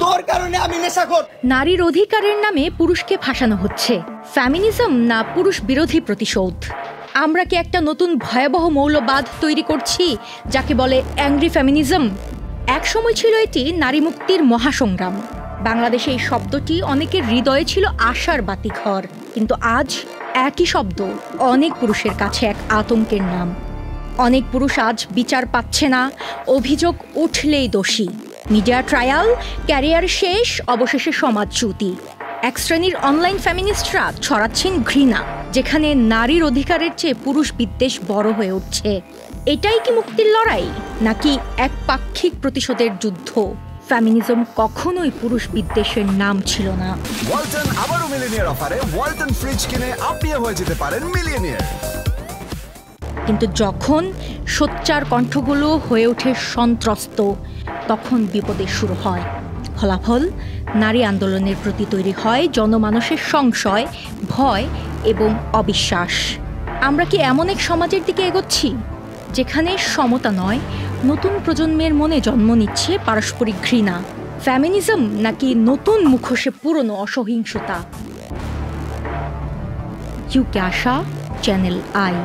তোর কারণে আমি নেশাখোর। নারীর অধিকারের নামে পুরুষকে ফাঁসানো হচ্ছে। ফেমিনিজম না পুরুষ বিরোধী প্রতিশোধ? আমরা কি একটা নতুন ভয়াবহ মৌলবাদ তৈরি করছি যাকে বলে অ্যাংরি ফেমিনিজম? এক সময় ছিল এটি নারী মুক্তির মহাসংগ্রাম। বাংলাদেশে এই শব্দটি অনেকের হৃদয়ে ছিল আশার বাতিঘর, কিন্তু আজ একই শব্দ অনেক পুরুষের কাছে এক আতঙ্কের নাম। অনেক পুরুষ আজ বিচার পাচ্ছে না, অভিযোগ উঠলেই দোষী। মিডিয়া ট্রায়াল, ক্যারিয়ার শেষ, অবশেষে সমাজচ্যুতি। এক শ্রেণীর অনলাইন ফেমিনিস্টরা ছড়াচ্ছেন ঘৃণা, যেখানে নারীর অধিকারের চেয়ে পুরুষ বিদ্বেষ বড় হয়ে উঠছে। এটাই কি মুক্তির লড়াই, নাকি একপাক্ষিক প্রতিশোধের যুদ্ধ? ফেমিনিজম কখনোই পুরুষ বিদ্বেষের নাম ছিল না। ওয়ালটন আবারও মিলিয়নিয়ার অফারে ওয়ালটন ফ্রিজ কিনে আপনিও হয়ে যেতে পারেন মিলিয়নিয়ার। কিন্তু যখন সোচ্চার কণ্ঠগুলো হয়ে ওঠে সন্ত্রস্ত, তখন বিপদের শুরু হয়। ফলাফল, নারী আন্দোলনের প্রতি তৈরি হয় জনমানসের সংশয়, ভয় এবং অবিশ্বাস। আমরা কি এমন এক সমাজের দিকে এগোচ্ছি যেখানে সমতা নয়, নতুন প্রজন্মের মনে জন্ম নিচ্ছে পারস্পরিক ঘৃণা? ফেমিনিজম নাকি নতুন মুখোশে পুরনো অসহিংসতা? ইউকে আশা, চ্যানেল আই।